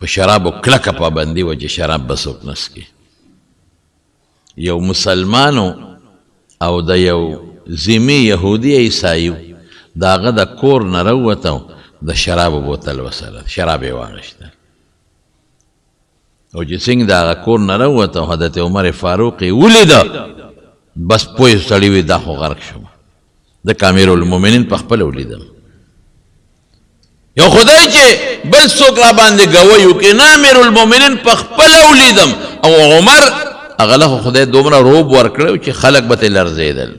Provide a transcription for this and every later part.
په شرابو کلکه پابندي وه چې شراب به څوک نه څښي. یو مسلمانو او د یو ذمي یهودي عیسایو د هغه د کور نه راووته د شرابو بوتل وسره شراب یې واخیسته او چې څنګه د هغه کور نه راووته حضرت عمر فاروق یې ولیده بس پوه سړي وي دا خو غرق شوم. د امیرالمؤمنین په خپله ولیدم. یو خدای چې بل څوک را باندې ګوی وکړي نه امیرالمؤمنین په خپله ولیدم او عمر هغه له خدای دومره روب ورکړی چې خلک به ترې لرزېدل.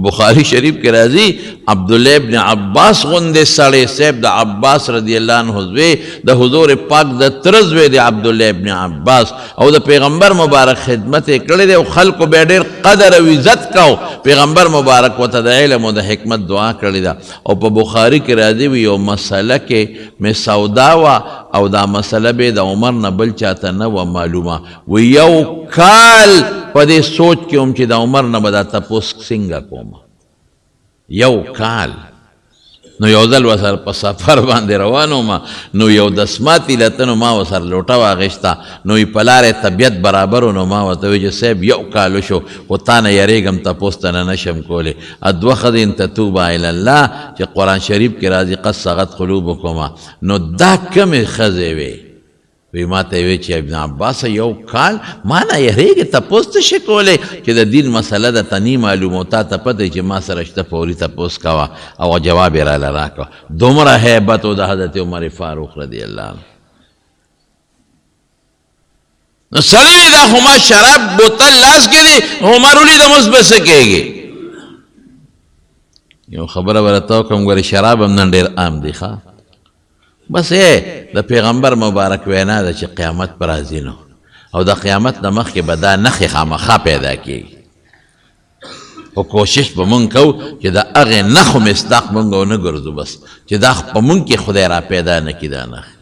بخاری شریف کې راځي عبدالله ابن عباس غوندې سړی صاحب د عباس رضی الله عنه زوی د حضور پاک د تره زوی د عبدالله ابن عباس او د پیغمبر مبارک خدمت یې کړی دی او خلکو به ډېر قدر او عزت کو. پیغمبر مبارک ورته د علم او د حکمت دعا کړې ده. او په بخاري کې راځي وي یو مسله کې مې سودا وه او دا مسله به د عمر نه بل چاته نه وه معلومه و یو کال په دې سوچ کې هم چې د عمر نه به دا تپوس څنګه کوم. یو کال نو یو ځل ورسره په سفر باندې روان وم نو یو دسماتي لته نو ما ورسره لوټه واخیسته نو یې په لارې طبیعت برابر و نو ما ورته وویل چې صاحب یو کال وشو خو تا نه یریږم تپوس ته نه نشم کولی. دوه ښځې تتوبه الی الله چې قرآن شریف کې راځي قد صغت قلوبکما نو دا کمې ښځې وې وی ما ته وی چې ابن عباس یو کال ما نه یریږي تپوس ته شي کولی چې د دین مسله ده ته نی معلومه تا ته پته چې ما سره شته فوري تپوس کوه او جواب یې راله راکړه. دومره هیبت و د حضرت عمر فاروق رضی الله عنه. نو سړی دا خو ما شراب بوتل لاس کې دی عمر ولیدم اوس به څه کېږي. یو خبره ورته وکړم ګورې شراب هم نن ډېر عام دی ښه بس د پیغمبر مبارک وینا ده چې قیامت پر راځي نو او د قیامت نه مخکې به دا نښې خامخا پیدا کېږي او کوشش به مونږ کوو چې د هغې نښو مصداق مونږ ونه ګرځو بس چې دا په مونږ کې خدای را پیدا نه کړي دا نښې.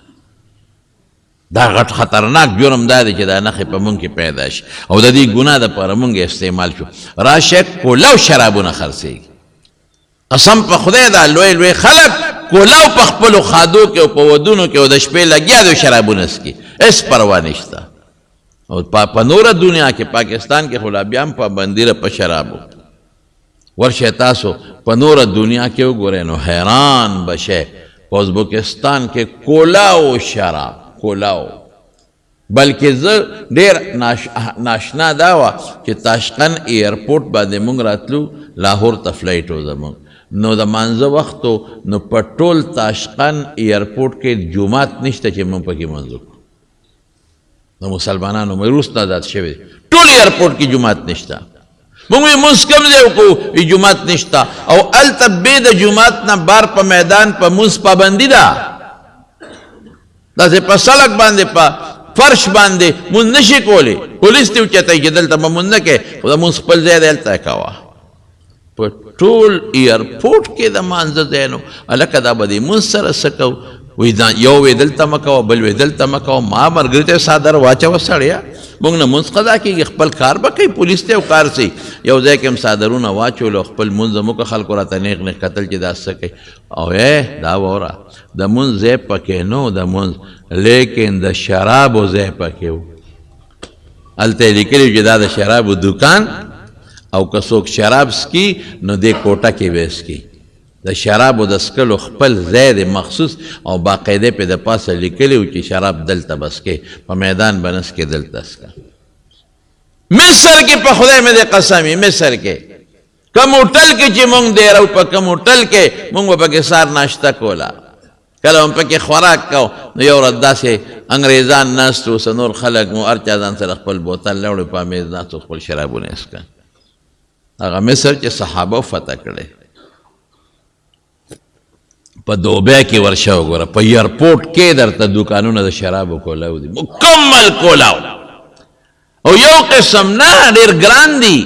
دا غټ خطرناک جرم دا دی چې دا نښې په مونږ کې پیدا شي او د دې ګناه دپاره مونږ استعمال شو. راشه کولاو شرابونه خرڅېږي قسم په خدای دا لوی لوی خلک کولاو په خپلو خادو کې او په ودونو کې او د شپې لګیا دی شرابونه څکي هېڅ پروا نشته. او په نوره دنیا کې پاکستان کې خو لا بیا هم پابندي ده په شرابو. ورشئ تاسو په نوره دنیا کې وګورئ نو حیران به شئ. په ازبکستان کې کولاو شراب کولاو بلکې زه ډېر ناشنا دا وه چې تاشقند ایرپورټ باندې مونږ راتلو لاهور ته فلایټ و زمونږ نو د مانځه وختو نو په ټول تاشقند ایرپورټ کې جومات نشته چې مونږ پکې مونځ وکړو. د مسلمانانو وروسته آزاد شوی ټول ایرپورټ کې جومات نشته. مونږ یې مونځ کم ځای وکړو وي جومات نشته او هلته بې د جومات نه بار په میدان په مونځ پابندي ده. داسې په سړک باندې په فرش باندې مونځ نشي کولی پولیس ته اوچتوي چې دلته به مونځ نه کوې خو د مونځ خپل ځای دی هلته یې کوه. په ټول ایرپورټ کې د مانځه ځای نو هلکه دا به دې مونځ سره څه کوو وی یو وی دلته مه کوه بل وی دلته مه کوه. ما ملګري ته څادر واچوه سړیه مونږ نه مونځ قضا کېږي خپل کار به کوي پولیس ته یو کار سي یو ځای کې هم څادرونه واچولو خپل مونځ هم وکړه خلکو راته نیغ نیغ کتل چې دا څه کوي او دا واوره د مونځ ځای پکې نه د مونځ لیکن د شرابو ځای پکې و. هلته یې لیکلي چې دا د شرابو دوکان او که څوک شراب څکي نو دې کوټه کې به څکي. د شرابو د څکلو خپل ځای دی مخصوص او باقاعده پې د پاسه لیکلي و چې شراب دلته به څکې په میدان به نه څکې دلته څکه. مصر کې په خدای مې د قسم مصر کې کم هوټل کې چې مونږ دیرو په کم هوټل کې مونږ به پکې سهار ناشته کوله کله هم پکې خوراک کو نو یو ورځ داسې انګریزان ناست و څه نور خلک مو هر چا ځان سره خپل بوتل راوړی په میز ناست و خپل شرابونه یې څکل. هغه مصر چې صحابه فتح کړی په دوبۍ کې ورشه وګوره په ایرپورټ کې درته دوکانونه د شرابو کولاو دي مکمل کولاو او یو قسم نه ډېر ګران دي.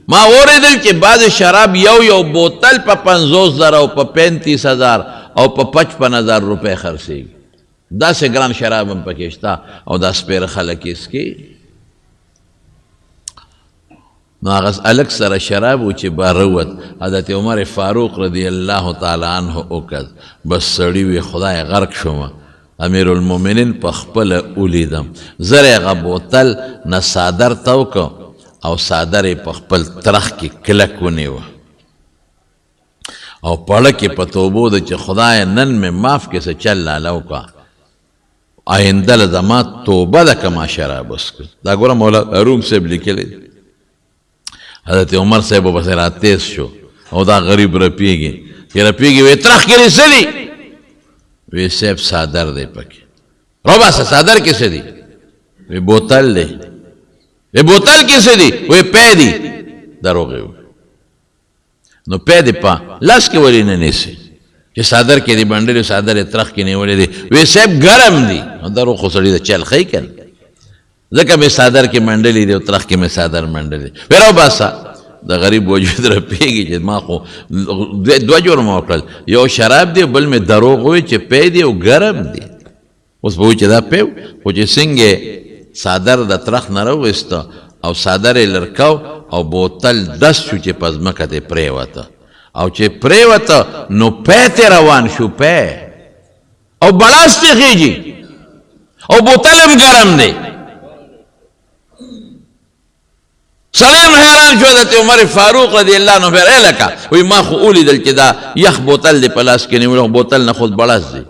ما اوریدل چې بعض شراب یو بوتل په 50,000 او په 35,000 او په 55,000 روپۍ خرڅېږي. داسې ګران شراب هم پکې شته او دا سپېره خلک یې څکي. نو هغه هلک سره شراب و چې باروت حضرت عمر فاروق رضی الله تعالی عنه وکړ بس سړي وي خدای غرق شومه امیر المومنین په خپل ولیدم زر هغه بوتل نه صادر توکو او صادر په خپل ترخ کې کلک ونیوه او پړه کې په توبو د چې خدای نن مې معاف کې څه چل لاله وکړه آینده له زما توبه ده که ما شراب وڅښل دا ګوره مولا روم صاحب لیکلی حضرت عمر صاحب ورپسې راتېز شو او دا غریب رپېږي چې رپېږي وایي ترخ کې دې څه دي وی صاحب صادر دی پکې روباسه صادر کې څه دي وی بوتل دی وی بوتل کې څه دي وی پی دي دروغ یې نو پی دې په لاس کې ولې نه نیسي چې صادر کې دې بنډلې صادر یې ترخ کې نیولې دي وی صاحب ګرم دي نو دروغ خو سړي د چل ښیي که نه ځکه مې صادر کې منډلې دي او ترخ کې مې صادر منډلې وی روباسه د غریب وجود رپېږي چې ما خو دوه جرمه وکړل یو شراب دی بل مې دروغ ووایي چې پی دی او ګرم دی اوس به وایي چې دا پی خو چې څنګه صادر د ترخ نه راوویسته او صادر یې لرکو او بوتل ډس شو چې په ځمکه دې پرېوته او چې پرېوته نو پی ته روان شو پی او بړاس ته خېږي او بوتل هم ګرم دی سړی هم حیران شو حضرت عمر فاروق رضی الله عنه بیا لکه وایي ما خو ولیدل چې دا یخ بوتل دی په لاس کې نیولی خو بوتل نه خود بړاس دی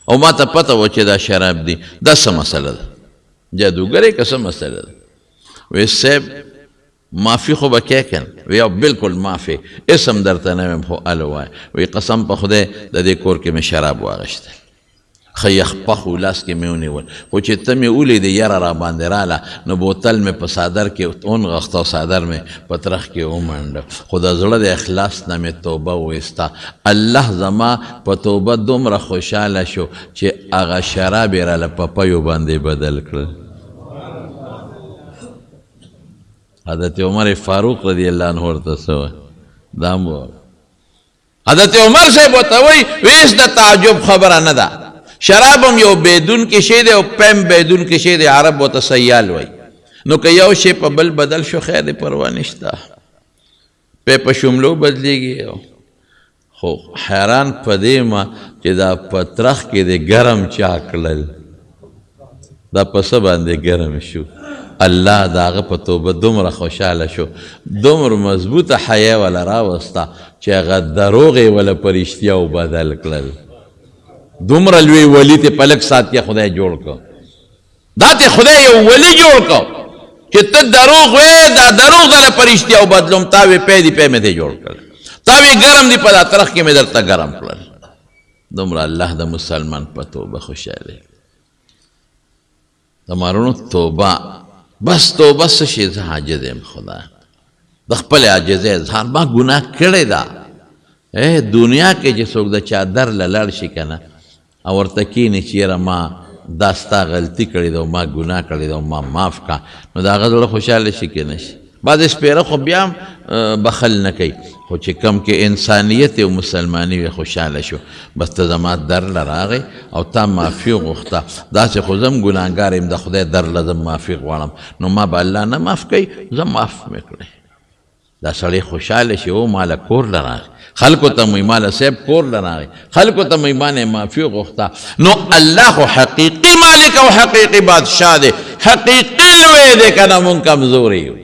او ما ته پته وه چې دا شراب دی دا څه مسله ده جادوګرۍ که څه مسله ده وی صاحب معافي خو به کې که نه وی او بلکل معافي اسم درته نه ویم خو ال ووایه وی قسم په خدای د دې کور کې مې شراب واغېشتل ښه یخ پخو لاس کې مې ونیول خو چې ته مې ولیدې یره را باندې راله نو بوتل مې په صادر کې ونغښته او صادر مې په ترخ کې ومنډه خو د زړه د اخلاص نه مې توبه وویسته الله زما په توبه دومره خوشحاله شو چې هغه شراب یې راله په پیو باندې بدل کړل حضرت عمر فاروق رضی الله عنه ورته څه وایي دا هم حضرت عمر صاحب ورته وایي ویس د تعجب خبره نه ده شراب هم یو بیدون کې شی دی او پیم بیدون کې شی دی عرب ورته سیال وایي نو که یو شی په بل بدل شو خیر دی پروا نشته پی په شملو بدلیږي خو حیران په دې ما چې دا په ترخ کې دی ګرم چا کړل دا په څه باندې ګرم شو الله د هغه په توبه دومره خوشحاله شو دومره مضبوطه حیا وله راوسته چې هغه دروغ یې وله په رښتیاو بدل کړل دومره لوی ولی ته په لږ ساعت کې خدای جوړ کړ دا ته خدای یو ولی جوړ کړ چې ته دروغ وې دا دروغ دله په رښتیاو بدلوم تا وې پی دي پی مې ته جوړ کړل تا وې ګرم دي په دا ترخ کې مې درته ګرم کړل دومره الله د مسلمان په توبه خوشحاله د مارونو توبه بس توبه څه شي زه عاجز یم خدای د خپل عاجزۍ اظهار ما ګناه کړې ده دنیا کې چې څوک د چا در له لاړ شي که نه او ورته کښېني چې یاره ما دا ستا غلطي کړې ده او ما ګناه کړې ده او ما معاف کړه نو د هغه زړه خوشحاله شي که نه شي بعضې سپېره خو بیا هم بخل نه کوي خو چې کم کې انسانیت او مسلماني وي خوشحاله شو بس ته زما در له راغی او تا معافي غوښته داسې خو زه هم ګناهګار یم د خدای در له زه معافي غواړم نو ما به الله نه معاف کوي زه معاف مې کړی دا سړی خوشحاله شي او ماله کور له راغی خلکو ته مې ماله صاحب کور له راغی خلکو ته مې مانې معافي غوښته نو الله خو حقیقي مالک او حقیقي بادشاه دی حقیقي لوی دی که نه مونږ کمزوري یو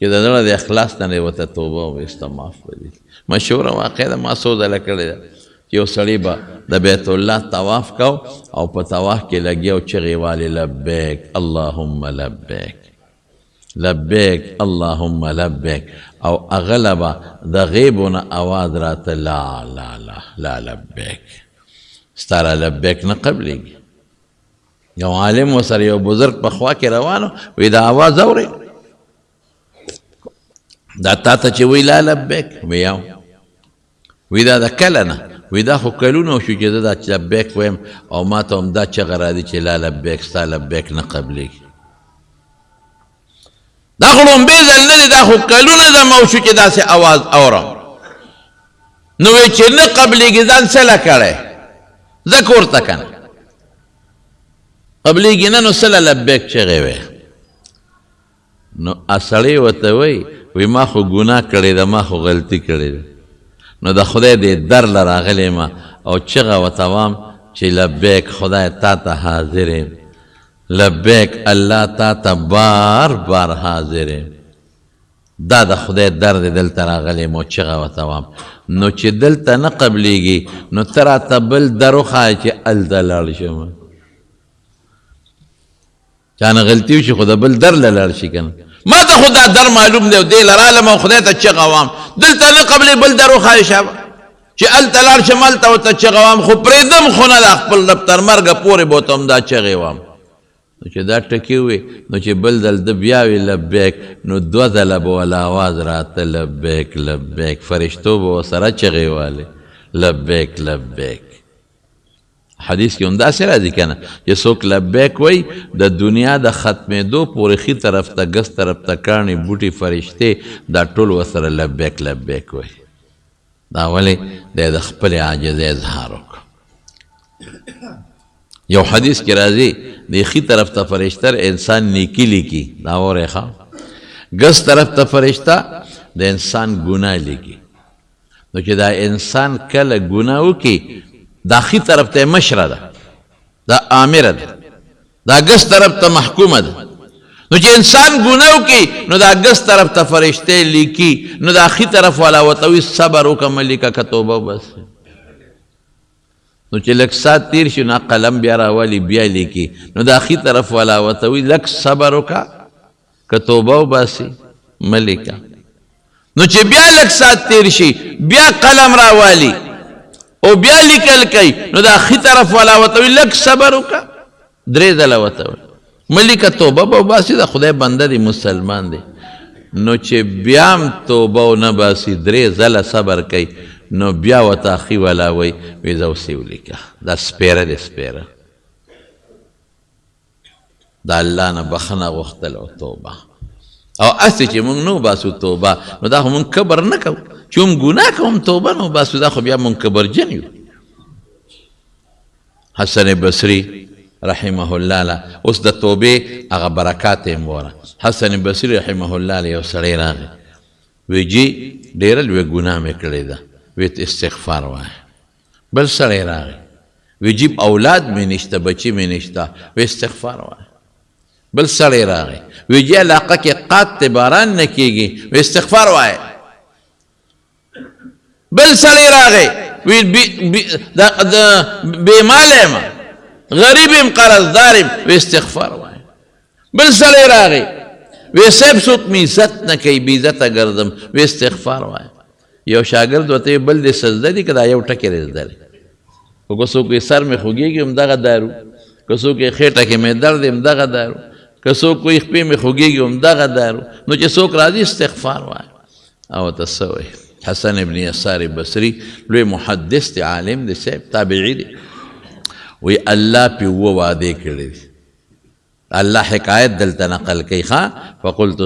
چې د زړه د اخلاص نه ورته توبه وویسته معاف به دي مشهوره واقع ده ما څو ځله کړې ده چې یو سړی به د بیت الله طواف کو او په طواف کې لګیا او چغې والې لبیک اللهم لبیک لبیک اللهم لبیک او هغه به د غیبو نه اواز راته لا لا لا لا لبیک ستا را لبیک نه قبلېږي یو عالم ورسره یو بزرګ په خوا کې روانو وی دا اواز اورې دا تا ته چې وی لا لبیک ویاو وی دا د کله نه وی دا خو کلونه وشو چې زه دا لبیک ویم او ما ته هم دا چغه راځي چې لا لبیک ستا لبیک نه قبلېږي دا خو لومبې ځل نه دی دا خو کلونه زما وشو چې داسې اواز اورم نو وی چې نه قبلېږي ځان څه له کړی ځه کور ته که نه قبلېږي نه نو څه له لبیک چغې وی نو سړی ورته وی ما خو ګناه کړې ده ما خو غلطي کړې ده نو د خدای دې در له راغلی ما او چغه ورته وام چې لبیک خدای تا ته حاضر یم، لبیک الله تا ته بار بار حاضر یم. دا د خدای در دی، دلته راغلی مو چغه ورته وام. نو چې دلته نه قبلیږي نو ته راته بل در وښایه چې هلته لاړ شم. چانه غلطي وشي خو د بل در له لاړ شي که نه. ما ته خو دا در معلوم دی او دې له رالم او خدای ته چغه وام. دلته نه قبلې بل در وښایه شابه چې هلته لاړ شم، هلته ورته چغه وام، خو پرېږدم خو نه دا خپل رب تر مرګه پورې به ورته همدا چغې وام. نو چې دا ټکي وې نو چې بل ځل د بیا وي لبیک، نو دوه ځله به وله اواز راته لبیک لبیک، فرشتو به ورسره چغې والې لبیک لبیک. حدیث کې هم داسې راځي که نه چې څوک لبیک وایي د دنیا د ختمېدو پورې ښي طرف ته ګس طرف ته کاڼي بوټي فرشتې دا ټول ورسره لبیک لبیک وایي. دا ولې دی د خپلې عاجزۍ اظهار وکړو. یو حدیث کې راځي د ښي طرف ته فرشته انسان نیکي لیکي، دا اورئ ښه. ګس طرف ته فرشته د انسان ګناه لیکي. نو چې دا انسان کله ګناه وکړي دا ښي طرف ته مشره ده، دا آمره ده، دا ګس طرف ته محکومه ده. نو چې انسان ګناه وکړي نو دا ګس طرف ته فرشتې لیکي، نو دا ښي طرف والا ورته وایي صبر وکړه مه لیکه که توبه وباسې. نو چې لږ ساعت تېر شي نو قلم بیا راولي بیا لیکي، نو دا ښي طرف والا ورته وایي لږ صبر وکړه که توبه وباسې مه لیکه. نو چې بیا لږ ساعت تېر شي بیا قلم راوالي او بیا لیکل کوي، نو دا ښي طرف والا ورته وایي لږ صبر وکړه، درې ځله ورته وایي مه لیکه توبه به وباسي، د خدای بنده دی مسلمان دی. نو چې بیا هم توبه ونه باسي درې ځله صبر کوي، نو بیا ورته ښي والا وایي وایي زه اوس یې ولیکه، دا سپېره دی سپېره. د الله نه بخښنه غوښتل او توبه. او هسې چې موږ نه وباسو توبه نو دا خو موږ کبر نه کوو، چې هم ګناه کوو هم توبه نه وباسو دا خو بیا موږ کبرجن یو. حسن بصري رحمه الله له اوس د توبې هغه برکات یې وره. حسن بصري رحمه الله له یو سړی راغی وی جی ډېره لویه ګناه مې کړې ده، وی استغفار وایه. بل سړی راغی وی جی اولاد مې نشته بچي مې نشته، وی استغفار وایه. بل سړی راغی وی جی علاقه کې قات باران نه کېږي، وی استغفار وایه. بل سړی راغی وی بې ماله یم غریب یم قرضدار یم، وی استغفار وایه. بل سړی راغی وی صاحب څوک مې عزت نه کوي بې عزته ګرځم، وی استغفار وایه. یو شاګرد ورته بل دې سجده دي که دا یو ټکی دې زده دی، خو که څوک سر مې خوږېږي همدغه دارو، که څوک خېټه کې مې درد دی همدغه دارو، که څوک خپې مې خوږېږي همدغه دارو. نو چې څوک راځي استغفار وایه. او ورته څه وایي حسن ابن یسار بصري لوی محدث دی، عالم دی، صاحب تابعي دی. وی الله پې اووه وعدې کړې دي. الله حکایت دلته نقل کوي ښه. فقلت